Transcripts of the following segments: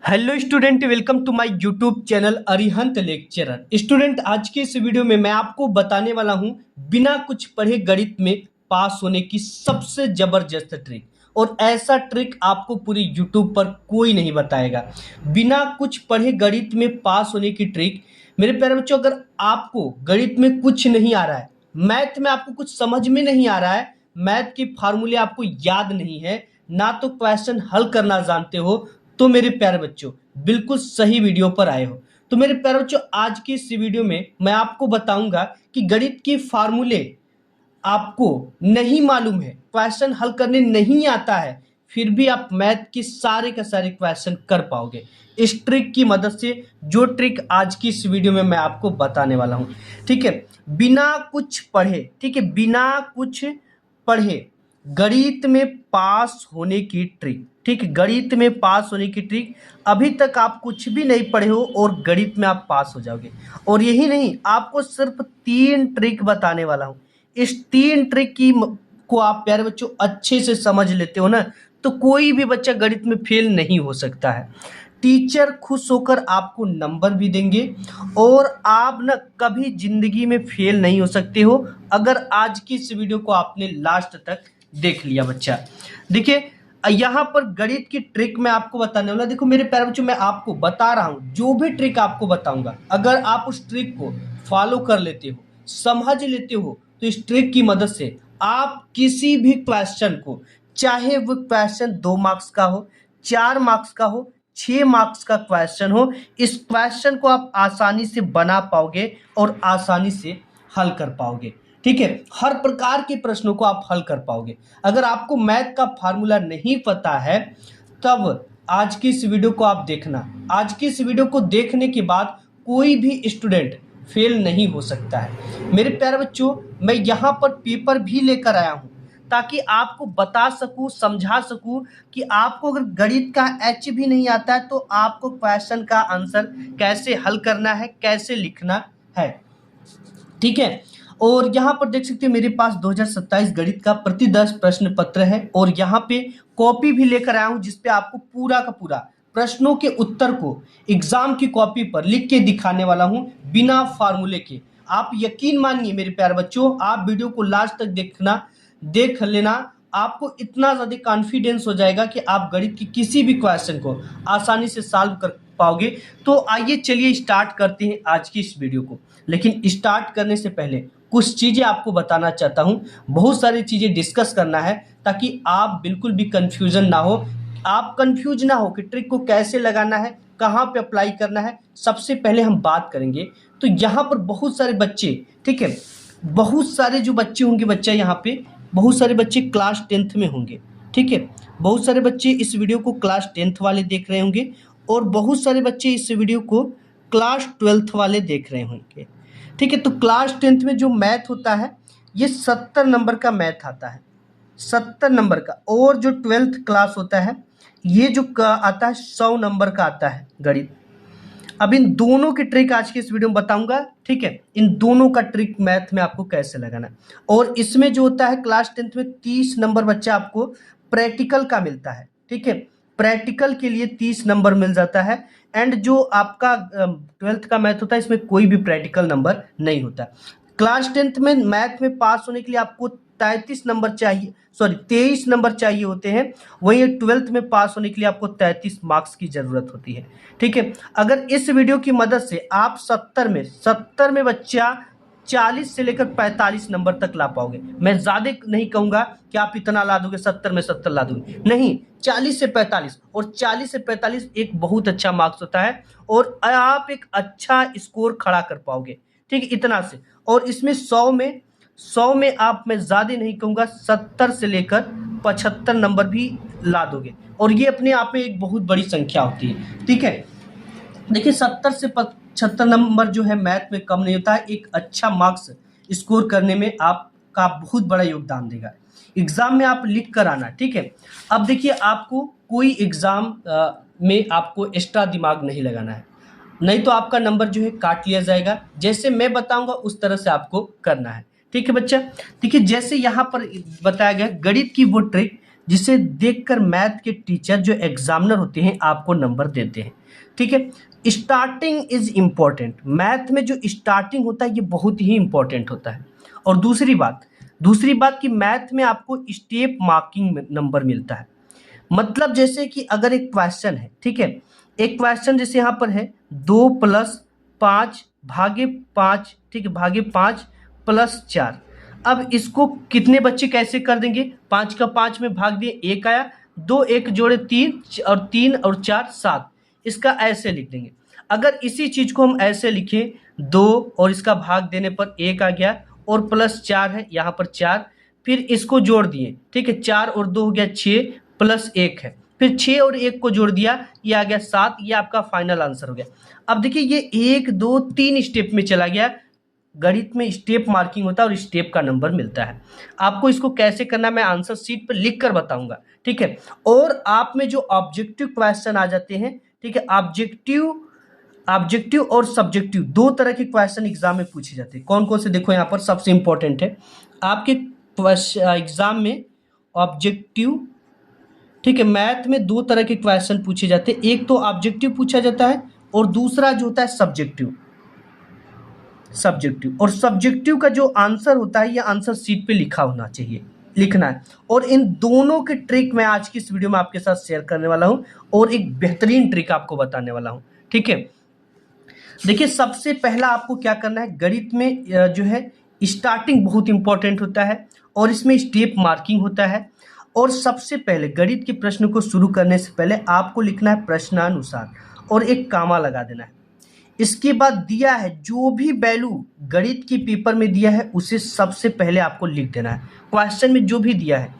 Hello student, welcome to my YouTube channel Arihant lecturer. Student, आज के इस वीडियो में मैं आपको बताने वाला हूं बिना कुछ पढ़े गणित में पास होने की सबसे जबरदस्त ट्रिक। और ऐसा ट्रिक आपको पूरी यूट्यूब पर कोई नहीं बताएगा। बिना कुछ पढ़े गणित में पास होने की ट्रिक। मेरे प्यारे बच्चों, अगर आपको गणित में कुछ नहीं आ रहा है, मैथ में आपको कुछ समझ में नहीं आ रहा है, मैथ के फार्मूले आपको याद नहीं है, ना तो क्वेश्चन हल करना जानते हो, तो मेरे प्यारे बच्चों बिल्कुल सही वीडियो पर आए हो। तो मेरे प्यारे बच्चों, आज की इस वीडियो में मैं आपको बताऊंगा कि गणित के फार्मूले आपको नहीं मालूम है, क्वेश्चन हल करने नहीं आता है, फिर भी आप मैथ के सारे का सारे क्वेश्चन कर पाओगे इस ट्रिक की मदद से, जो ट्रिक आज की इस वीडियो में मैं आपको बताने वाला हूं। ठीक है, बिना कुछ पढ़े, ठीक है, बिना कुछ पढ़े गणित में पास होने की ट्रिक। ठीक है, गणित में पास होने की ट्रिक। अभी तक आप कुछ भी नहीं पढ़े हो और गणित में आप पास हो जाओगे। और यही नहीं, आपको सिर्फ 3 ट्रिक बताने वाला हूं। इस 3 ट्रिक को आप प्यारे बच्चों अच्छे से समझ लेते हो ना, तो कोई भी बच्चा गणित में फेल नहीं हो सकता है। टीचर खुश होकर आपको नंबर भी देंगे और आप ना कभी जिंदगी में फेल नहीं हो सकते हो, अगर आज की इस वीडियो को आपने लास्ट तक देख लिया। बच्चा देखिए, यहाँ पर गणित की ट्रिक मैं आपको बताने वाला। देखो मेरे प्यारे बच्चों, मैं आपको बता रहा हूँ, जो भी ट्रिक आपको बताऊंगा, अगर आप उस ट्रिक को फॉलो कर लेते हो, समझ लेते हो, तो इस ट्रिक की मदद से आप किसी भी क्वेश्चन को, चाहे वो क्वेश्चन 2 मार्क्स का हो, 4 मार्क्स का हो, 6 मार्क्स का क्वेश्चन हो, इस क्वेश्चन को आप आसानी से बना पाओगे और आसानी से हल कर पाओगे। ठीक है, हर प्रकार के प्रश्नों को आप हल कर पाओगे। अगर आपको मैथ का फार्मूला नहीं पता है, तब आज की इस वीडियो को आप देखना। आज की इस वीडियो को देखने के बाद कोई भी स्टूडेंट फेल नहीं हो सकता है। मेरे प्यारे बच्चों, मैं यहाँ पर पेपर भी लेकर आया हूँ ताकि आपको बता सकूं, समझा सकूं कि आपको अगर गणित का एच भी नहीं आता है, तो आपको क्वेश्चन का आंसर कैसे हल करना है, कैसे लिखना है। ठीक है, और यहाँ पर देख सकते हैं मेरे पास 2027 गणित का प्रति 10 प्रश्न पत्र है, और यहाँ पे कॉपी भी लेकर आया हूँ जिसपे आपको पूरा का पूरा प्रश्नों के उत्तर को एग्जाम की कॉपी पर लिख के दिखाने वाला हूँ बिना फार्मूले के। आप यकीन मानिए मेरे प्यारे बच्चों, आप वीडियो को लास्ट तक देख लेना, आपको इतना ज्यादा कॉन्फिडेंस हो जाएगा कि आप गणित की किसी भी क्वेश्चन को आसानी से सॉल्व कर पाओगे। तो आइए चलिए स्टार्ट करते हैं आज की इस वीडियो को। लेकिन स्टार्ट करने से पहले कुछ चीजें आपको बताना चाहता हूं, बहुत सारी चीजें डिस्कस करना है ताकि आप बिल्कुल भी कंफ्यूजन ना हो, आप कंफ्यूज ना हो कि ट्रिक को कैसे लगाना है, कहाँ पे अप्लाई करना है। सबसे पहले हम बात करेंगे, तो यहाँ पर बहुत सारे बच्चे, ठीक है, बहुत सारे जो बच्चे होंगे, बच्चा यहाँ पे बहुत सारे बच्चे क्लास 10th में होंगे। ठीक है, बहुत सारे बच्चे इस वीडियो को क्लास 10th वाले देख रहे होंगे, और बहुत सारे बच्चे इस वीडियो को क्लास 12th वाले देख रहे होंगे। ठीक है, तो क्लास 10th में जो मैथ होता है, ये 70 नंबर का मैथ आता है, 70 नंबर का। और जो 12th क्लास होता है, ये जो आता है 100 नंबर का आता है गणित। अब इन दोनों की ट्रिक आज की इस वीडियो में बताऊंगा। ठीक है, इन दोनों का ट्रिक मैथ में आपको कैसे लगाना है। और इसमें जो होता है क्लास 10th में 30 नंबर बच्चा आपको प्रैक्टिकल का मिलता है। ठीक है, प्रैक्टिकल के लिए 30 नंबर मिल जाता है। एंड जो आपका 12th का मैथ होता है, इसमें कोई भी प्रैक्टिकल नंबर नहीं होता। क्लास 10th में मैथ में पास होने के लिए आपको 33 नंबर चाहिए, सॉरी 23 नंबर चाहिए होते हैं। वहीं 12th में पास होने के लिए आपको 33 मार्क्स की जरूरत होती है। ठीक है, अगर इस वीडियो की मदद से आप 70 में बच्चा 40 से लेकर 45 नंबर तक ला पाओगे। मैं ज्यादा नहीं कहूंगा कि आप इतना ला दोगे, 70 में 70 ला दोगे, नहीं, 40 से 45, और 40 से 45 एक बहुत अच्छा मार्क्स होता है, और आप एक अच्छा स्कोर खड़ा कर पाओगे। ठीक है, इतना से। और इसमें 100 में आप, मैं ज्यादा नहीं कहूंगा, 70 से लेकर 75 नंबर भी ला दोगे, और ये अपने आप में एक बहुत बड़ी संख्या होती है। ठीक है, देखिए 70 से 75 नंबर जो है मैथ में कम नहीं होता है, एक अच्छा मार्क्स स्कोर करने में आपका बहुत बड़ा योगदान देगा। एग्जाम में आप लिख कर आना। ठीक है, अब देखिए, आपको कोई एग्जाम में आपको एक्स्ट्रा दिमाग नहीं लगाना है, नहीं तो आपका नंबर जो है काट लिया जाएगा। जैसे मैं बताऊंगा उस तरह से आपको करना है। ठीक है बच्चा, देखिए जैसे यहाँ पर बताया गया गणित की वो ट्रिक जिसे देखकर मैथ के टीचर जो एग्जामिनर होते हैं आपको नंबर देते हैं। ठीक है, स्टार्टिंग इज इम्पॉर्टेंट। मैथ में जो स्टार्टिंग होता है ये बहुत ही इंपॉर्टेंट होता है। और दूसरी बात कि मैथ में आपको स्टेप मार्किंग नंबर मिलता है। मतलब जैसे कि अगर एक क्वेश्चन है, ठीक है, एक क्वेश्चन जैसे यहाँ पर है 2 + 5 भागे 5, ठीक है, भागे 5 + 4। अब इसको कितने बच्चे कैसे कर देंगे? 5 का 5 में भाग दिए, 1 आया, 2 1 जोड़े 3 और 3 और 4 7। इसका ऐसे लिख देंगे। अगर इसी चीज को हम ऐसे लिखें 2 और इसका भाग देने पर 1 आ गया और +4 है, यहाँ पर 4, फिर इसको जोड़ दिए, ठीक है, 4 और 2 हो गया 6 + 1 है, फिर 6 और 1 को जोड़ दिया, ये आ गया 7। ये आपका फाइनल आंसर हो गया। अब देखिए ये 1 2 3 स्टेप में चला गया। गणित में स्टेप मार्किंग होता है और स्टेप का नंबर मिलता है। आपको इसको कैसे करना मैं आंसर शीट पर लिख कर बताऊंगा, ठीक है। और आप में जो ऑब्जेक्टिव क्वेश्चन आ जाते हैं, ठीक है, ऑब्जेक्टिव और सब्जेक्टिव दो तरह के क्वेश्चन एग्जाम में पूछे जाते हैं। कौन कौन से? देखो यहाँ पर सबसे इंपॉर्टेंट है आपके एग्जाम में ऑब्जेक्टिव, ठीक है, मैथ में दो तरह के क्वेश्चन पूछे जाते हैं। एक तो ऑब्जेक्टिव पूछा जाता है और दूसरा जो होता है सब्जेक्टिव। और सब्जेक्टिव का जो आंसर होता है ये आंसर शीट पे लिखा होना चाहिए, लिखना है। और इन दोनों के ट्रिक मैं आज की इस वीडियो में आपके साथ शेयर करने वाला हूं और एक बेहतरीन ट्रिक आपको बताने वाला हूं, ठीक है। देखिए सबसे पहला आपको क्या करना है, गणित में जो है स्टार्टिंग बहुत इंपॉर्टेंट होता है और इसमें स्टेप मार्किंग होता है। और सबसे पहले गणित के प्रश्न को शुरू करने से पहले आपको लिखना है प्रश्नानुसार और एक कामा लगा देना है। इसके बाद दिया है जो भी वैल्यू गणित के पेपर में दिया है उसे सबसे पहले आपको लिख देना है। क्वेश्चन में जो भी दिया है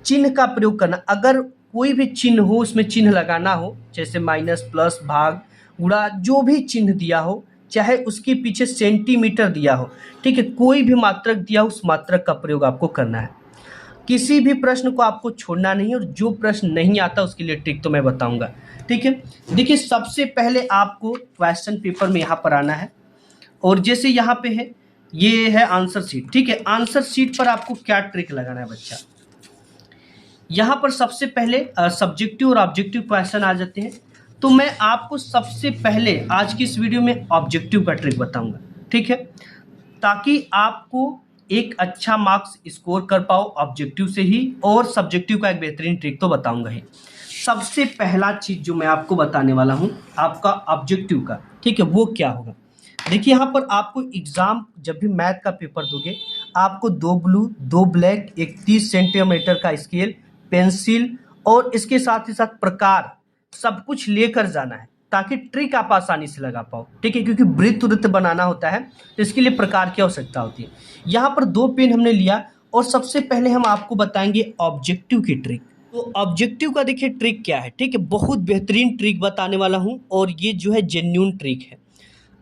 चिन्ह का प्रयोग करना। अगर कोई भी चिन्ह हो उसमें चिन्ह लगाना हो, जैसे माइनस, प्लस, भाग, गुणा, जो भी चिन्ह दिया हो, चाहे उसके पीछे सेंटीमीटर दिया हो, ठीक है, कोई भी मात्रक दिया हो उस मात्रक का प्रयोग आपको करना है। किसी भी प्रश्न को आपको छोड़ना नहीं और जो प्रश्न नहीं आता उसके लिए ट्रिक तो मैं बताऊंगा, ठीक है। देखिए सबसे पहले आपको क्वेश्चन पेपर में यहाँ पर आना है और जैसे यहाँ पे है ये है आंसर शीट, ठीक है। आंसर शीट पर आपको क्या ट्रिक लगाना है बच्चा, यहाँ पर सबसे पहले सब्जेक्टिव और ऑब्जेक्टिव क्वेश्चन आ जाते हैं। तो मैं आपको सबसे पहले आज की इस वीडियो में ऑब्जेक्टिव का ट्रिक बताऊंगा, ठीक है, ताकि आपको एक अच्छा मार्क्स स्कोर कर पाओ ऑब्जेक्टिव से ही। और सब्जेक्टिव का एक बेहतरीन ट्रिक तो बताऊंगा ही। सबसे पहला चीज जो मैं आपको बताने वाला हूं आपका ऑब्जेक्टिव का, ठीक है, वो क्या होगा। देखिए यहाँ पर आपको एग्जाम जब भी मैथ का पेपर दोगे आपको 2 ब्लू 2 ब्लैक, एक 30 सेंटीमीटर का स्केल, पेंसिल और इसके साथ ही साथ प्रकार सब कुछ लेकर जाना है ताकि ट्रिक आप आसानी से लगा पाओ, ठीक है, क्योंकि वृत्त बनाना होता है तो इसके लिए प्रकार की आवश्यकता होती है। यहाँ पर 2 पेन हमने लिया और सबसे पहले हम आपको बताएंगे ऑब्जेक्टिव की ट्रिक। तो ऑब्जेक्टिव का देखिए ट्रिक क्या है, ठीक है, बहुत बेहतरीन ट्रिक बताने वाला हूँ और ये जो है जेन्युइन ट्रिक है।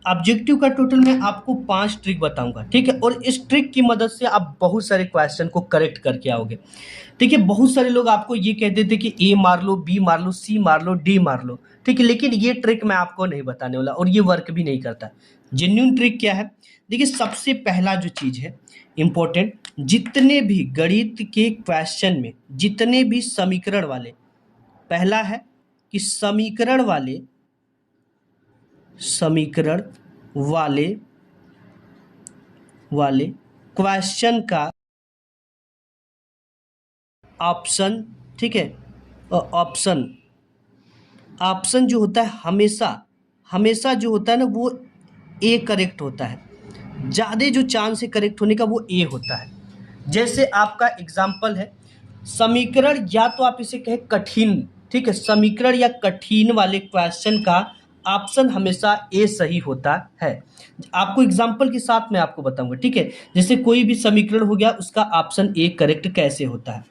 ऑब्जेक्टिव का टोटल मैं आपको 5 ट्रिक बताऊंगा, ठीक है, और इस ट्रिक की मदद से आप बहुत सारे क्वेश्चन को करेक्ट करके आओगे। ठीक है, बहुत सारे लोग आपको ये कहते थे कि ए मार लो, बी मार लो, सी मार लो, डी मार लो, ठीक है, लेकिन ये ट्रिक मैं आपको नहीं बताने वाला और ये वर्क भी नहीं करता। जेन्युइन ट्रिक क्या है, देखिए सबसे पहला जो चीज़ है इम्पोर्टेंट, जितने भी गणित के क्वेश्चन में जितने भी समीकरण वाले, पहला है कि समीकरण वाले क्वेश्चन का ऑप्शन, ठीक है, ऑप्शन जो होता है हमेशा जो होता है ना वो ए करेक्ट होता है। ज़्यादा जो चांस है करेक्ट होने का वो ए होता है। जैसे आपका एग्जाम्पल है समीकरण, या तो आप इसे कहें कठिन, ठीक है, समीकरण या कठिन वाले क्वेश्चन का ऑप्शन हमेशा ए सही होता है। आपको एग्जाम्पल के साथ मैं आपको बताऊंगा, ठीक है। जैसे कोई भी समीकरण हो गया उसका ऑप्शन ए करेक्ट कैसे होता है।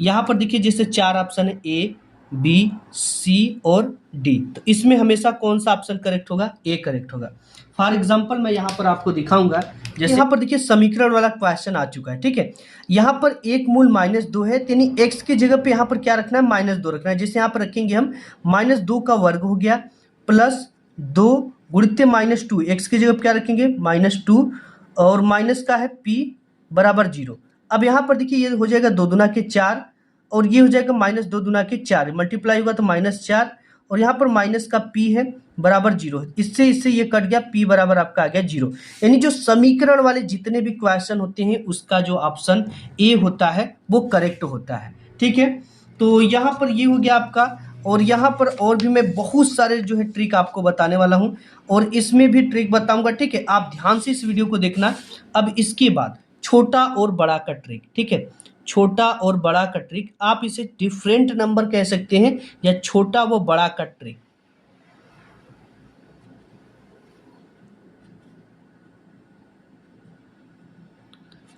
यहाँ पर देखिए जैसे 4 ऑप्शन है, ए, बी, सी और डी, तो इसमें हमेशा कौन सा ऑप्शन करेक्ट होगा, ए करेक्ट होगा। फॉर एग्जाम्पल मैं यहाँ पर आपको दिखाऊंगा, जैसे यहाँ पर देखिए समीकरण वाला क्वेश्चन आ चुका है, ठीक है। यहाँ पर एक मूल -2 है, यानी एक्स की जगह पे यहाँ पर क्या रखना है, -2 रखना है। जैसे यहाँ पर रखेंगे हम -2 का वर्ग हो गया प्लस 2 गुणित -2, एक्स की जगह पे क्या रखेंगे -2 और माइनस का है p बराबर 0। अब यहाँ पर देखिए ये हो जाएगा 2 दूना के 4 और ये हो जाएगा माइनस 2 दूना के 4, मल्टीप्लाई होगा तो -4, और यहाँ पर माइनस का p है बराबर 0, इससे ये कट गया, p बराबर आपका आ गया 0। यानी जो समीकरण वाले जितने भी क्वेश्चन होते हैं उसका जो ऑप्शन ए होता है वो करेक्ट होता है। ठीक है, तो यहाँ पर ये हो गया आपका, और यहाँ पर और भी मैं बहुत सारे जो है ट्रिक आपको बताने वाला हूँ, और इसमें भी ट्रिक बताऊंगा। ठीक है, आप ध्यान से इस वीडियो को देखना। अब इसके बाद छोटा और बड़ा का ट्रिक। ठीक है, छोटा और बड़ा का ट्रिक, आप इसे डिफरेंट नंबर कह सकते हैं या छोटा व बड़ा का ट्रिक।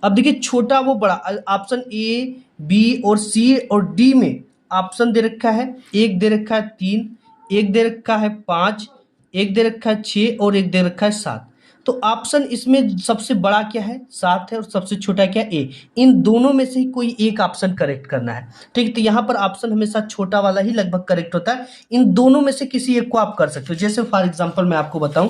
अब देखिए छोटा वो बड़ा, ऑप्शन ए, बी और सी और डी में ऑप्शन दे रखा है, एक दे रखा है 3, एक दे रखा है 5, एक दे रखा है 6 और एक दे रखा है 7। तो ऑप्शन इसमें सबसे बड़ा क्या है, 7 है, और सबसे छोटा क्या है, ए। इन दोनों में से ही कोई एक ऑप्शन करेक्ट करना है। ठीक है, तो यहाँ पर ऑप्शन हमेशा छोटा वाला ही लगभग करेक्ट होता है। इन दोनों में से किसी एक को आप कर सकते हो। जैसे फॉर एग्जाम्पल मैं आपको बताऊं,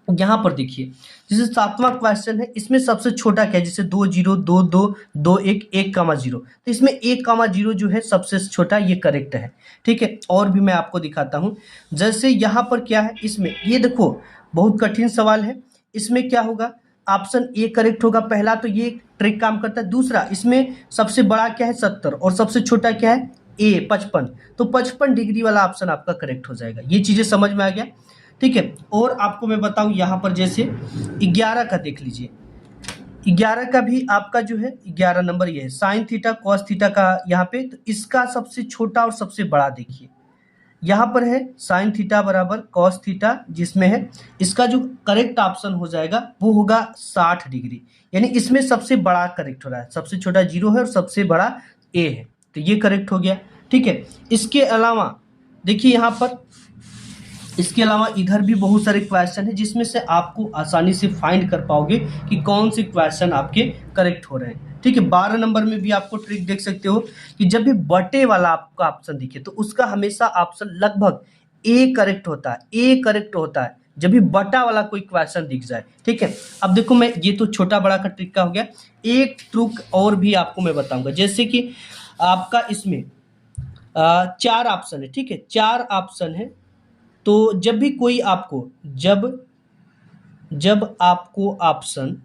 यहाँ पर देखिए जैसे 7वां क्वेश्चन है, इसमें सबसे छोटा क्या है, जैसे 2 0 2 2 2 1 1,0, तो इसमें 1,0 जो है सबसे छोटा, ये करेक्ट है। ठीक है, और भी मैं आपको दिखाता हूँ। जैसे यहाँ पर क्या है, इसमें ये देखो बहुत कठिन सवाल है, इसमें क्या होगा, ऑप्शन ए करेक्ट होगा पहला, तो ये ट्रिक काम करता है। दूसरा, इसमें सबसे बड़ा क्या है 70 और सबसे छोटा क्या है ए 55, तो 55 डिग्री वाला ऑप्शन आपका करेक्ट हो जाएगा। ये चीजें समझ में आ गया। ठीक है, और आपको मैं बताऊं यहाँ पर जैसे 11 का देख लीजिए, 11 का भी आपका जो है 11 नंबर ये है, साइन थीटा कॉस थीटा का यहाँ पे, तो इसका सबसे छोटा और सबसे बड़ा देखिए, यहाँ पर है साइन थीटा बराबर कॉस थीटा, जिसमें है इसका जो करेक्ट ऑप्शन हो जाएगा वो होगा 60 डिग्री। यानी इसमें सबसे बड़ा करेक्ट हो रहा है, सबसे छोटा 0 है और सबसे बड़ा ए है, तो ये करेक्ट हो गया। ठीक है, इसके अलावा देखिए यहाँ पर, इसके अलावा इधर भी बहुत सारे क्वेश्चन है जिसमें से आपको आसानी से फाइंड कर पाओगे कि कौन से क्वेश्चन आपके करेक्ट हो रहे हैं। ठीक है, 12 नंबर में भी आपको ट्रिक देख सकते हो कि जब भी बटे वाला आपका ऑप्शन दिखे तो उसका हमेशा ऑप्शन लगभग ए करेक्ट होता है, ए करेक्ट होता है जब भी बटा वाला कोई क्वेश्चन दिख जाए। ठीक है, अब देखो मैं, ये तो छोटा बड़ा का ट्रिक का हो गया, एक ट्रिक और भी आपको मैं बताऊंगा। जैसे कि आपका इसमें 4 ऑप्शन है। ठीक है, 4 ऑप्शन है, तो जब भी कोई आपको, जब आपको ऑप्शन,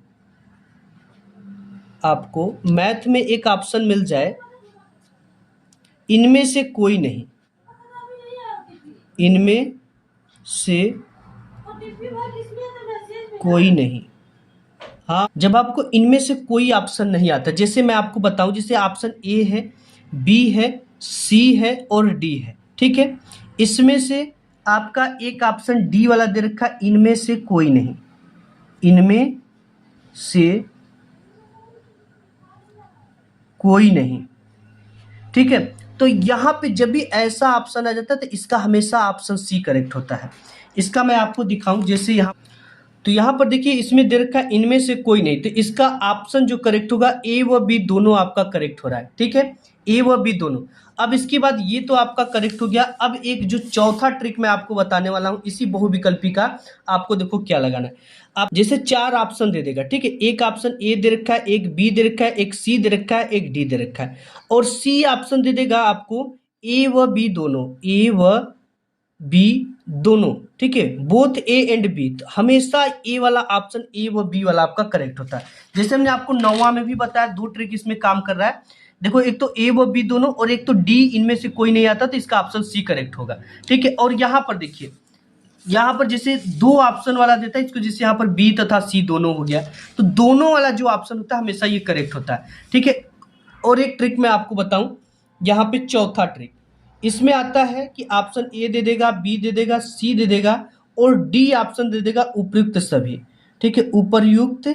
आपको मैथ में एक ऑप्शन मिल जाए, इनमें से कोई नहीं, इनमें से कोई नहीं, हाँ, जब आपको इनमें से कोई ऑप्शन नहीं आता, जैसे मैं आपको बताऊं, जैसे ऑप्शन ए है, बी है, सी है और डी है। ठीक है, इसमें से आपका एक ऑप्शन डी वाला दे रखा, इनमें से कोई नहीं, इनमें से कोई नहीं। ठीक है, तो यहां पे जब भी ऐसा ऑप्शन आ जाता है तो इसका हमेशा ऑप्शन सी करेक्ट होता है। इसका मैं आपको दिखाऊं, जैसे यहाँ, तो यहाँ पर देखिए इसमें दे रखा इनमें से कोई नहीं, तो इसका ऑप्शन जो करेक्ट होगा ए व बी दोनों आपका करेक्ट हो रहा है। ठीक है, ए व बी दोनों। अब इसके बाद ये तो आपका करेक्ट हो गया। अब एक जो चौथा ट्रिक मैं आपको बताने वाला हूं, इसी बहुविकल्पी का, आपको देखो क्या लगाना है। आप जैसे 4 ऑप्शन दे देगा। ठीक है, एक ऑप्शन ए दे रखा है, एक बी दे रखा है, एक सी दे रखा है, एक डी दे रखा है, और सी ऑप्शन दे देगा आपको ए व बी दोनों, ए व बी दोनों। ठीक है, बोथ ए एंड बी, हमेशा ए वाला ऑप्शन, ए व बी वाला आपका करेक्ट होता है। जैसे हमने आपको 9वां में भी बताया, 2 ट्रिक इसमें काम कर रहा है। देखो, एक तो ए व बी दोनों और एक तो डी, इनमें से कोई नहीं आता, तो इसका ऑप्शन सी करेक्ट होगा। ठीक है, और यहाँ पर देखिए, यहाँ पर जैसे 2 ऑप्शन वाला देता है इसको, जैसे यहाँ पर बी तथा सी दोनों हो गया, तो दोनों वाला जो ऑप्शन होता है हमेशा ये करेक्ट होता है। ठीक है, और एक ट्रिक मैं आपको बताऊं, यहाँ पे चौथा ट्रिक, इसमें आता है कि ऑप्शन ए दे देगा, बी दे देगा, सी दे देगा और डी ऑप्शन दे देगा उपर्युक्त सभी। ठीक है, उपर्युक्त,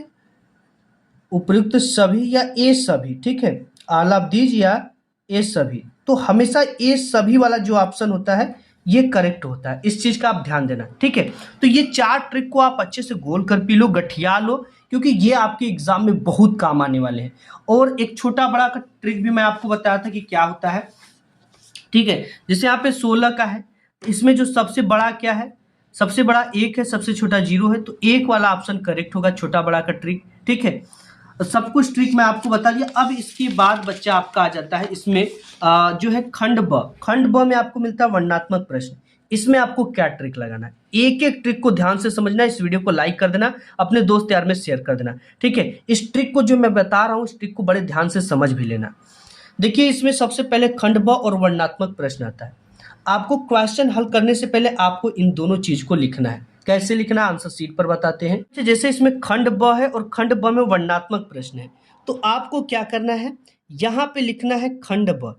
उपर्युक्त सभी या ए सभी। ठीक है, ऑल ऑफ दीज या ए सभी, तो हमेशा ए सभी वाला जो ऑप्शन होता है ये करेक्ट होता है। इस चीज का आप ध्यान देना। ठीक है, तो ये 4 ट्रिक को आप अच्छे से गोल कर पी लो, गठिया लो, क्योंकि ये आपके एग्जाम में बहुत काम आने वाले हैं। और एक छोटा बड़ा का ट्रिक भी मैं आपको बताया था कि क्या होता है। ठीक है, जैसे यहाँ पे 16 का है, इसमें जो सबसे बड़ा क्या है, सबसे बड़ा 1 है, सबसे छोटा 0 है, तो 1 वाला ऑप्शन करेक्ट होगा, छोटा बड़ा का ट्रिक। ठीक है, सब कुछ ट्रिक मैं आपको बता दिया। अब इसके बाद बच्चा आपका आ जाता है इसमें जो है खंड ब में आपको मिलता है वर्णनात्मक प्रश्न। इसमें आपको क्या ट्रिक लगाना है, एक एक ट्रिक को ध्यान से समझना है। इस वीडियो को लाइक कर देना, अपने दोस्त यार में शेयर कर देना, ठीक है। इस ट्रिक को जो मैं बता रहा हूँ, इस ट्रिक को बड़े ध्यान से समझ भी लेना। देखिए इसमें सबसे पहले खंड ब और वर्णनात्मक प्रश्न आता है। आपको क्वेश्चन हल करने से पहले आपको इन दोनों चीज को लिखना है। कैसे लिखना है आंसर शीट पर बताते हैं। जैसे इसमें खंड ब है और खंड ब में वर्णनात्मक प्रश्न है, तो आपको क्या करना है, यहां पे लिखना है खंड ब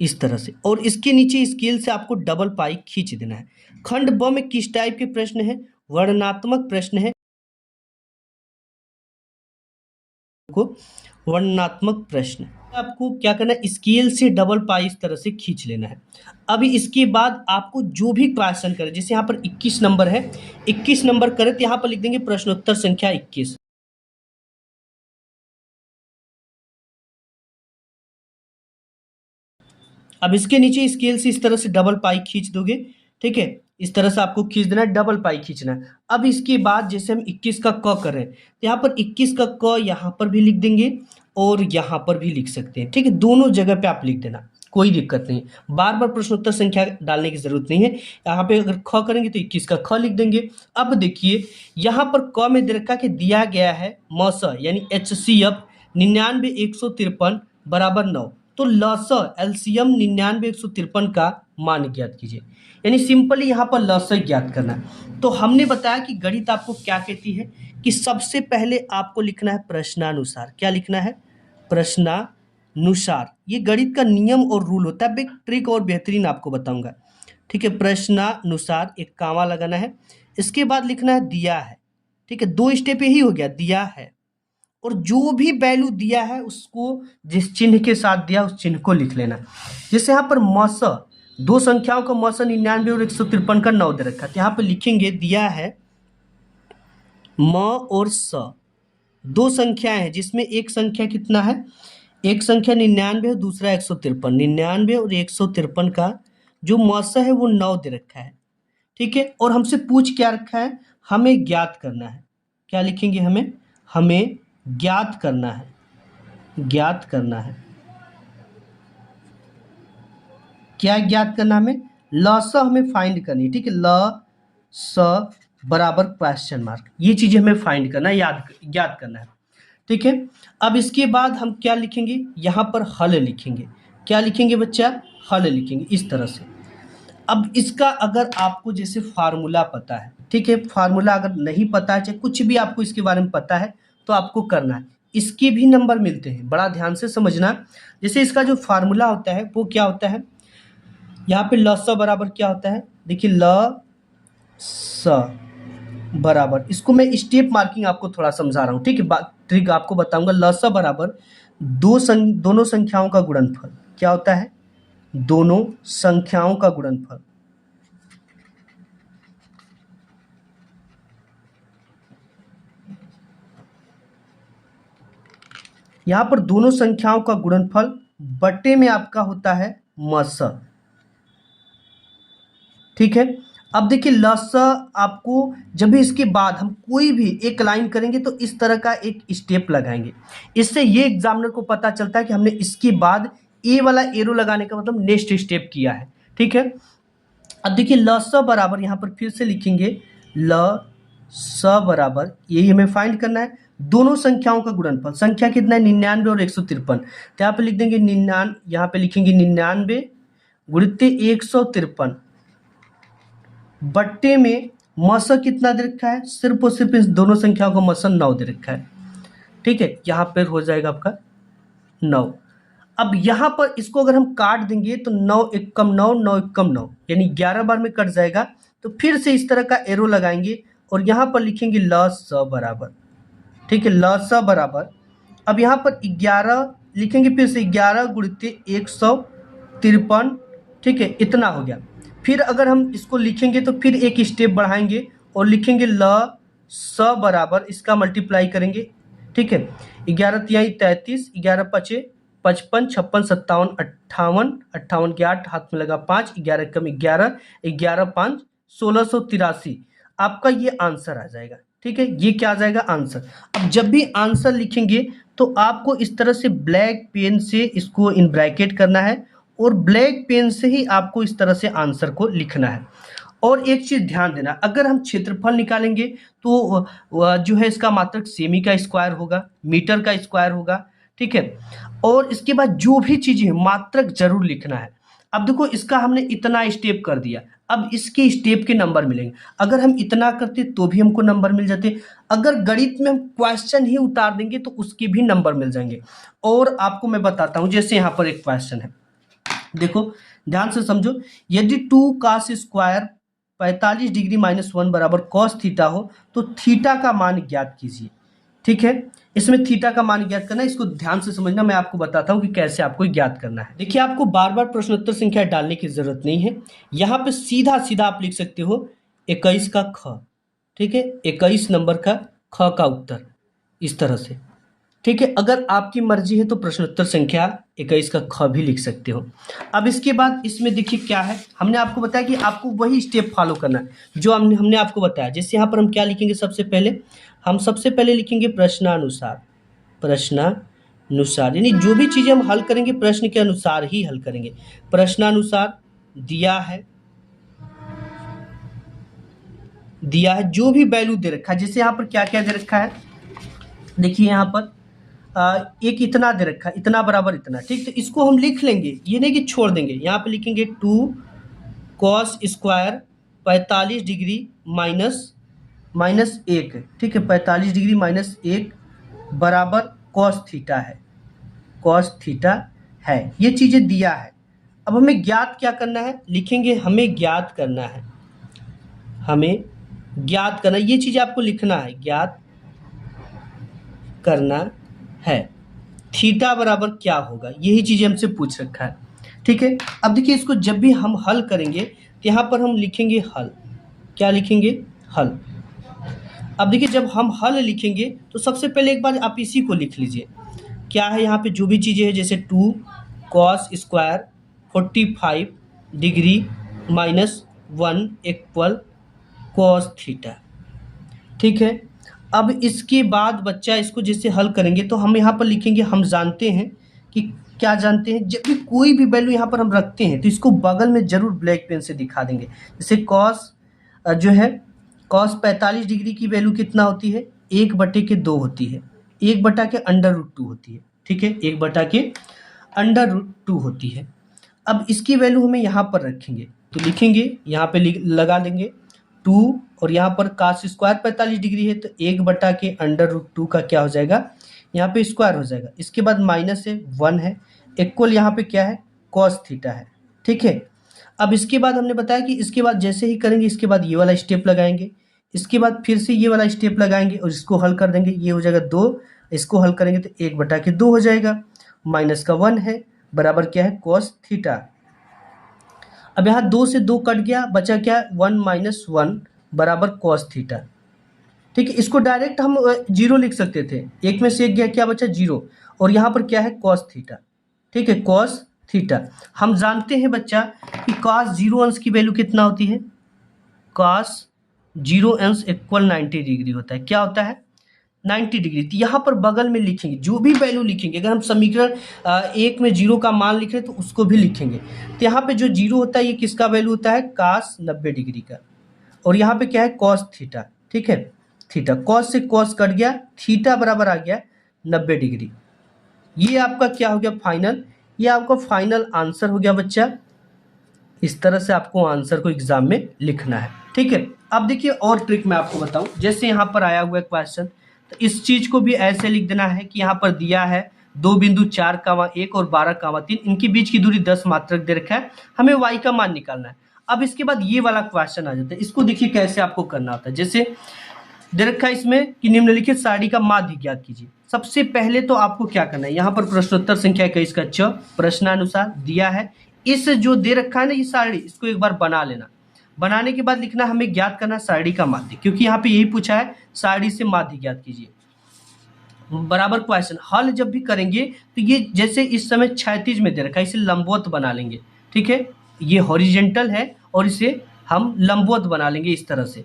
इस तरह से, और इसके नीचे स्केल से आपको डबल पाई खींच देना है। खंड ब में किस टाइप के प्रश्न है, वर्णनात्मक प्रश्न है को वर्णनात्मक प्रश्न। आपको क्या करना है, स्केल से डबल पाई इस तरह से खींच लेना है। अभी इसके बाद आपको जो भी क्वेश्चन करे, जैसे यहाँ पर 21 नंबर है, 21 नंबर करे तो यहाँ पर लिख देंगे प्रश्नोत्तर संख्या 21। अब इसके नीचे स्केल से इस तरह से डबल पाई खींच दोगे, ठीक है। इस तरह से आपको खींच देना है, डबल पाई खींचना है। अब इसके बाद जैसे हम 21 का क कर रहे हैं, तो यहाँ पर 21 का क यहाँ पर भी लिख देंगे और यहाँ पर भी लिख सकते हैं, ठीक है। दोनों जगह पे आप लिख देना, कोई दिक्कत नहीं। बार बार प्रश्नोत्तर संख्या डालने की जरूरत नहीं है। यहाँ पे अगर ख करेंगे तो 21 का ख लिख देंगे। अब देखिए यहाँ पर क में दे रखा कि दिया गया है मस यानी HCF 99,153 बराबर 9। तो लस एलसीएम 99,153 का मान ज्ञात कीजिए, यानी सिंपली यहाँ पर लस ज्ञात करना है। तो हमने बताया कि गणित आपको क्या कहती है कि सबसे पहले आपको लिखना है प्रश्नानुसार। क्या लिखना है, प्रश्नानुसार। ये गणित का नियम और रूल होता है, एक ट्रिक और बेहतरीन आपको बताऊंगा, ठीक है। प्रश्नानुसार एक कामा लगाना है, इसके बाद लिखना है दिया है, ठीक है। दो स्टेप यही हो गया, दिया है और जो भी वैल्यू दिया है उसको जिस चिन्ह के साथ दिया उस चिन्ह को लिख लेना। जैसे यहाँ पर मस, दो संख्याओं का मस 99 और 153 का 9 दे रखा है, तो यहाँ पर लिखेंगे दिया है म और स, दो संख्याएं हैं जिसमें एक संख्या कितना है, एक संख्या 99 और दूसरा 153। 99 और 153 का जो मस है वो 9 दे रखा है, ठीक है। और हमसे पूछ क्या रखा है, हमें ज्ञात करना है। क्या लिखेंगे, हमें ज्ञात करना है, ज्ञात करना है। क्या ज्ञात करना, हमें लस हमें फाइंड करनी है, ठीक है। ल स बराबर क्वेश्चन मार्क, ये चीजें हमें फाइंड करना है, ज्ञात करना है, ठीक है। अब इसके बाद हम क्या लिखेंगे, यहाँ पर हल लिखेंगे। क्या लिखेंगे बच्चा, हल लिखेंगे इस तरह से। अब इसका अगर आपको जैसे फार्मूला पता है, ठीक है, फार्मूला अगर नहीं पता है, चाहे कुछ भी आपको इसके बारे में पता है तो आपको करना है। इसके भी नंबर मिलते हैं, बड़ा ध्यान से समझना। जैसे इसका जो फार्मूला होता है वो क्या होता है, यहाँ पे ल स बराबर क्या होता है, देखिए ल स बराबर, इसको मैं स्टेप मार्किंग आपको थोड़ा समझा रहा हूँ, ठीक है। ट्रिक आपको बताऊंगा। ल स बराबर दोनों संख्याओं का गुणनफल। क्या होता है, दोनों संख्याओं का गुणनफल। यहां पर दोनों संख्याओं का गुणनफल बटे में आपका होता है मस, ठीक है। अब देखिए लस आपको जब भी इसके बाद हम कोई भी एक लाइन करेंगे तो इस तरह का एक स्टेप लगाएंगे, इससे ये एग्जामिनर को पता चलता है कि हमने इसके बाद ए वाला एरो लगाने का मतलब नेक्स्ट स्टेप किया है, ठीक है। अब देखिए लस बराबर यहाँ पर फिर से लिखेंगे ल स बराबर, यही हमें फाइंड करना है, दोनों संख्याओं का गुणनफल। संख्या कितना है, 99 और 153, तो यहाँ पे लिख देंगे 99, यहाँ पे लिखेंगे 99 गुणित 153 बट्टे में मस कितना दे रखा है, सिर्फ और सिर्फ इस दोनों संख्याओं का मस 9 दे रखा है, ठीक है। यहाँ पर हो जाएगा आपका 9। अब यहाँ पर इसको अगर हम काट देंगे तो 9 एक कम 9, 9 एक कम 9, यानी 11 बार में कट जाएगा। तो फिर से इस तरह का एरो लगाएंगे और यहाँ पर लिखेंगे ल स बराबर, ठीक है। ल स बराबर, अब यहाँ पर 11 लिखेंगे, फिर से 11 गुणित 153, ठीक है, इतना हो गया। फिर अगर हम इसको लिखेंगे तो फिर एक स्टेप बढ़ाएंगे और लिखेंगे ल स बराबर, इसका मल्टीप्लाई करेंगे, ठीक है। 11 तिहाई 33, 11 पचे 55, 56 57 58, 58 के 8 हाथ में लगा 5, 11 कम 11, 11 5 1683, आपका ये आंसर आ जाएगा, ठीक है, ये क्या आ जाएगा आंसर। अब जब भी आंसर लिखेंगे तो आपको इस तरह से ब्लैक पेन से इसको इन ब्रैकेट करना है और ब्लैक पेन से ही आपको इस तरह से आंसर को लिखना है। और एक चीज ध्यान देना, अगर हम क्षेत्रफल निकालेंगे तो जो है इसका मात्रक सेमी का स्क्वायर होगा, मीटर का स्क्वायर होगा, ठीक है। और इसके बाद जो भी चीजें हैं मात्रक जरूर लिखना है। अब देखो इसका हमने इतना स्टेप कर दिया, अब इसके स्टेप के नंबर मिलेंगे। अगर हम इतना करते तो भी हमको नंबर मिल जाते, अगर गणित में हम क्वेश्चन ही उतार देंगे तो उसके भी नंबर मिल जाएंगे। और आपको मैं बताता हूं, जैसे यहाँ पर एक क्वेश्चन है, देखो ध्यान से समझो। यदि 2 cos स्क्वायर 45 डिग्री -1 बराबर cos थीटा हो तो थीटा का मान ज्ञात कीजिए। ठीक है, इसमें थीटा का मान ज्ञात करना है, इसको ध्यान से समझना। मैं आपको बताता हूं कि कैसे आपको ज्ञात करना है। देखिए, आपको बार बार प्रश्नोत्तर संख्या डालने की जरूरत नहीं है, यहाँ पे सीधा सीधा आप लिख सकते हो 21 का ख। ठीक है, 21 नंबर का ख का उत्तर इस तरह से। ठीक है, अगर आपकी मर्जी है तो प्रश्नोत्तर संख्या 21 का ख भी लिख सकते हो। अब इसके बाद इसमें देखिए क्या है, हमने आपको बताया कि आपको वही स्टेप फॉलो करना है जो हमने आपको बताया। जैसे यहाँ पर हम क्या लिखेंगे, सबसे पहले लिखेंगे प्रश्नानुसार। प्रश्नानुसार यानी जो भी चीज़ें हम हल करेंगे प्रश्न के अनुसार ही हल करेंगे। प्रश्नानुसार दिया है जो भी वैल्यू दे रखा है। जैसे यहाँ पर क्या क्या दे रखा है, देखिए यहाँ पर एक इतना दे रखा है, इतना बराबर इतना। ठीक, तो इसको हम लिख लेंगे, ये नहीं कि छोड़ देंगे। यहाँ पे लिखेंगे 2 cos स्क्वायर 45 डिग्री माइनस 1। ठीक है, 45 डिग्री -1 बराबर cos थीटा है। ये चीज़ें दिया है। अब हमें ज्ञात क्या करना है, लिखेंगे हमें ज्ञात करना है, ये चीज़ आपको लिखना है, ज्ञात करना है थीटा बराबर क्या होगा, यही चीज़ें हमसे पूछ रखा है। ठीक है, अब देखिए इसको जब भी हम हल करेंगे तो यहाँ पर हम लिखेंगे हल। क्या लिखेंगे, हल। अब देखिए जब हम हल लिखेंगे तो सबसे पहले एक बार आप इसी को लिख लीजिए। क्या है यहाँ पे जो भी चीज़ें हैं, जैसे 2 cos square 45 degree -1 equal cos theta. ठीक है, अब इसके बाद बच्चा इसको जैसे हल करेंगे तो हम यहाँ पर लिखेंगे, हम जानते हैं कि क्या जानते हैं, जब भी कोई भी वैल्यू यहाँ पर हम रखते हैं तो इसको बगल में जरूर ब्लैक पेन से दिखा देंगे। जैसे cos 45 डिग्री की वैल्यू कितना होती है, 1/2 होती है, 1/√2 होती है। ठीक है, 1/√2 होती है। अब इसकी वैल्यू हमें यहाँ पर रखेंगे तो लिखेंगे, यहाँ पे लगा देंगे 2 और यहाँ पर cos स्क्वायर 45 डिग्री है तो 1/√2 का क्या हो जाएगा, यहाँ पे स्क्वायर हो जाएगा। इसके बाद माइनस है 1 है, इक्वल यहाँ पे क्या है, cos थीटा है। ठीक है, अब इसके बाद हमने बताया कि इसके बाद जैसे ही करेंगे इसके बाद ये वाला स्टेप लगाएंगे, इसके बाद फिर से ये वाला स्टेप लगाएंगे और इसको हल कर देंगे, ये हो जाएगा 2। इसको हल करेंगे तो 1/2 हो जाएगा, माइनस का 1 है, बराबर क्या है, cos थीटा। अब यहाँ 2 से 2 कट गया, बचा क्या, 1 - 1 बराबर cos थीटा। ठीक है, इसको डायरेक्ट हम 0 लिख सकते थे, एक में से एक गया, क्या बचा, 0। और यहाँ पर क्या है, cos थीटा। ठीक है, cos थीटा। हम जानते हैं बच्चा कि cos 0 अंश की वैल्यू कितना होती है, cos 0 अंश इक्वल 90 डिग्री होता है। क्या होता है, 90 डिग्री। तो यहाँ पर बगल में लिखेंगे जो भी वैल्यू लिखेंगे, अगर हम समीकरण 1 में 0 का मान लिख रहे हैं तो उसको भी लिखेंगे। तो यहाँ पे जो 0 होता है ये किसका वैल्यू होता है, cos 90 डिग्री का। और यहाँ पे क्या है, cos थीटा। ठीक है, थीटा, cos से cos कट गया, थीटा बराबर आ गया 90 डिग्री। ये आपका क्या हो गया, फाइनल, ये आपका फाइनल आंसर हो गया बच्चा। इस तरह से आपको आंसर को एग्जाम में लिखना है। ठीक है, अब देखिए और ट्रिक मैं आपको बताऊं, जैसे यहाँ पर आया हुआ है क्वेश्चन, तो इस चीज को भी ऐसे लिख देना है कि यहाँ पर दिया है 2 बिंदु 4,1 और 12,3, इनके बीच की दूरी 10 मात्रक दे रखा है, हमें y का मान निकालना है। अब इसके बाद ये वाला क्वेश्चन आ जाता है, इसको देखिए कैसे आपको करना होता है। जैसे दे रखा है इसमें कि निम्नलिखित सारणी का माध्य ज्ञात कीजिए। सबसे पहले तो आपको क्या करना है, यहाँ पर प्रश्नोत्तर संख्या 21 का च प्रश्नानुसार दिया है, इस जो दे रखा है ना ये सारणी, इसको एक बार बना लेना। बनाने के बाद लिखना हमें ज्ञात करना सारणी का माध्य, क्योंकि यहाँ पे यही पूछा है, सारणी से माध्य ज्ञात कीजिए। बराबर क्वेश्चन हल जब भी करेंगे तो ये जैसे इस समय क्षैतिज में दे रखा है, इसे लंबवत बना लेंगे। ठीक है, ये हॉरिजेंटल है और इसे हम लंबवत बना लेंगे इस तरह से।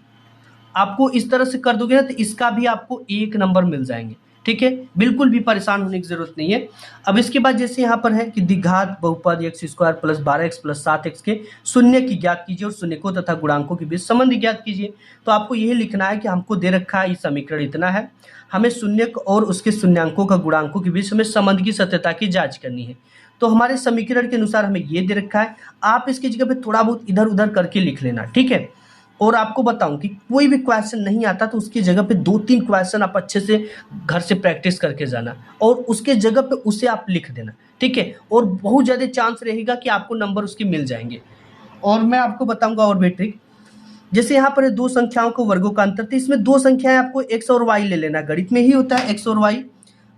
आपको इस तरह से कर दोगे ना तो इसका भी आपको 1 नंबर मिल जाएंगे। ठीक है, बिल्कुल भी परेशान होने की जरूरत नहीं है। अब इसके बाद जैसे यहाँ पर है कि द्विघात बहुपद x square plus 12x plus 7x के शून्य की ज्ञात कीजिए और शून्यकों तथा गुणांकों के बीच संबंध ज्ञात कीजिए। तो आपको यही लिखना है कि हमको दे रखा है ये समीकरण इतना है, हमें शून्य और उसके शून्यांकों का गुणांकों के बीच हमें संबंध की सत्यता की जांच करनी है। तो हमारे समीकरण के अनुसार हमें ये दे रखा है, आप इसकी जगह पे थोड़ा बहुत इधर उधर करके लिख लेना। ठीक है, और आपको बताऊं कि कोई भी क्वेश्चन नहीं आता तो उसकी जगह पे 2-3 क्वेश्चन आप अच्छे से घर से प्रैक्टिस करके जाना और उसके जगह पे उसे आप लिख देना। ठीक है, और बहुत ज़्यादा चांस रहेगा कि आपको नंबर उसके मिल जाएंगे। और मैं आपको बताऊंगा और भी ट्रिक, जैसे यहाँ पर है 2 संख्याओं को वर्गों का अंतर, तो इसमें 2 संख्याएं आपको x और y ले लेना। गणित में ही होता है x और y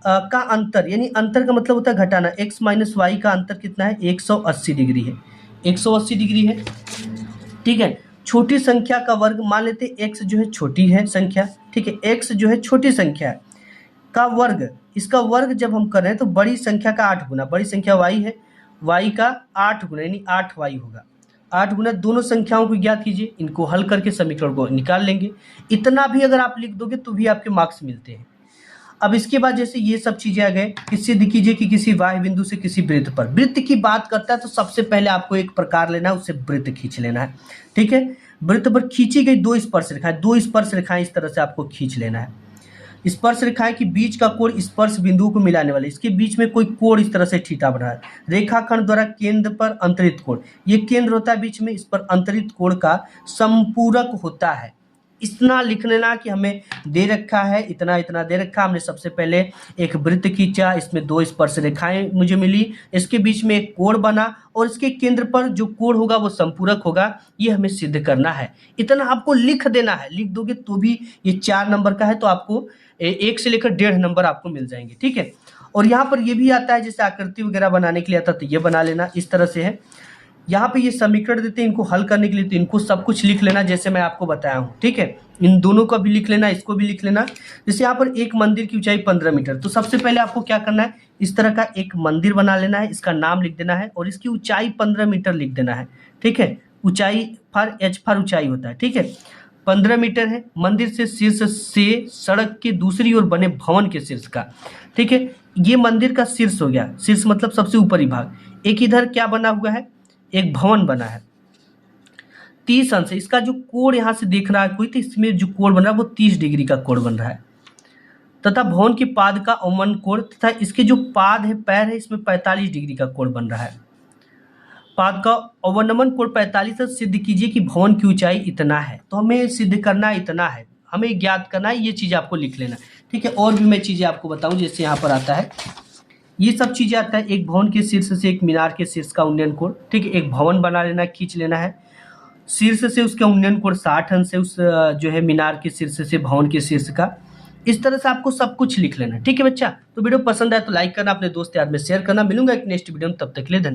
का अंतर, यानी अंतर का मतलब होता है घटाना। x माइनस वाई का अंतर कितना है, 180 डिग्री है। 180 डिग्री है। ठीक है, छोटी संख्या का वर्ग, मान लेते हैं x जो है छोटी है संख्या। ठीक है, x जो है छोटी संख्या है का वर्ग, इसका वर्ग जब हम कर रहे हैं तो बड़ी संख्या का 8 गुना, बड़ी संख्या y है, y का 8 गुना यानी 8y होगा। 8 गुना दोनों संख्याओं को ज्ञात कीजिए, इनको हल करके समीकरण को निकाल लेंगे। इतना भी अगर आप लिख दोगे तो भी आपके मार्क्स मिलते हैं। अब इसके बाद जैसे ये सब चीजें आ गए कि सिद्ध कीजिए कि किसी वाह्य बिंदु से किसी वृत्त पर, वृत्त की बात करता है तो सबसे पहले आपको एक प्रकार लेना है, उससे वृत्त खींच लेना है। ठीक है, वृत्त पर खींची गई 2 स्पर्श रेखाएं, 2 स्पर्श रेखाएं इस तरह से आपको खींच लेना है। स्पर्श रेखाएं की बीच का कोण स्पर्श बिंदुओं को मिलाने वाले, इसके बीच में कोई कोण इस तरह से थीटा बना है। रेखाखंड द्वारा केंद्र पर अंतरित कोण, ये केंद्र होता है बीच में, इस पर अंतरित कोण का संपूरक होता है। इतना लिख लेना कि हमें दे रखा है इतना इतना दे रखा, हमने सबसे पहले एक वृत्त खींचा, इसमें 2 स्पर्श रेखाएं मुझे मिली, इसके बीच में एक कोण बना और इसके केंद्र पर जो कोण होगा वो संपूरक होगा, ये हमें सिद्ध करना है। इतना आपको लिख देना है, लिख दोगे तो भी ये 4 नंबर का है तो आपको 1 से लेकर 1.5 नंबर आपको मिल जाएंगे। ठीक है, और यहाँ पर ये भी आता है, जैसे आकृति वगैरह बनाने के लिए आता है तो ये बना लेना, इस तरह से है। यहाँ पे ये समीकरण देते हैं, इनको हल करने के लिए तो इनको सब कुछ लिख लेना जैसे मैं आपको बताया हूँ। ठीक है, इन दोनों का भी लिख लेना, इसको भी लिख लेना। जैसे यहाँ पर एक मंदिर की ऊंचाई 15 मीटर, तो सबसे पहले आपको क्या करना है, इस तरह का एक मंदिर बना लेना है, इसका नाम लिख देना है और इसकी ऊंचाई 15 मीटर लिख देना है। ठीक है, ऊंचाई फॉर एच फॉर ऊंचाई होता है। ठीक है, 15 मीटर है मंदिर से शीर्ष से सड़क के दूसरी ओर बने भवन के शीर्ष का। ठीक है, ये मंदिर का शीर्ष हो गया, शीर्ष मतलब सबसे ऊपरी भाग। एक इधर क्या बना हुआ है, एक भवन बना है 30 अंश, इसका जो कोण यहां से देख रहा है कोई, तो इसमें जो कोण बन रहा है वो 30 डिग्री का कोण बन रहा है, तथा भवन के पाद का अवमन कोण तथा इसके जो पाद है पैर है इसमें 45 डिग्री का कोण बन रहा है। पाद का अवनमन कोण 45 से सिद्ध कीजिए कि भवन की ऊंचाई इतना है। तो हमें सिद्ध करना इतना है, हमें ज्ञात करना है, ये चीज आपको लिख लेना। ठीक है, और भी मैं चीजें आपको बताऊं, जैसे यहाँ पर आता है ये सब चीजें आता है, एक भवन के शीर्ष से एक मीनार के शीर्ष का उन्नयन कोण। ठीक है, एक भवन बना लेना, खींच लेना है, शीर्ष से उसका उन्नयन कोण 60 अंश से उस जो है मीनार के शीर्ष से भवन के शीर्ष का। इस तरह से आपको सब कुछ लिख लेना। ठीक है बच्चा, तो वीडियो पसंद आए तो लाइक करना, अपने दोस्त यार में शेयर करना। मिलूंगा एक नेक्स्ट वीडियो में, तब तक के लिए धन्यवाद।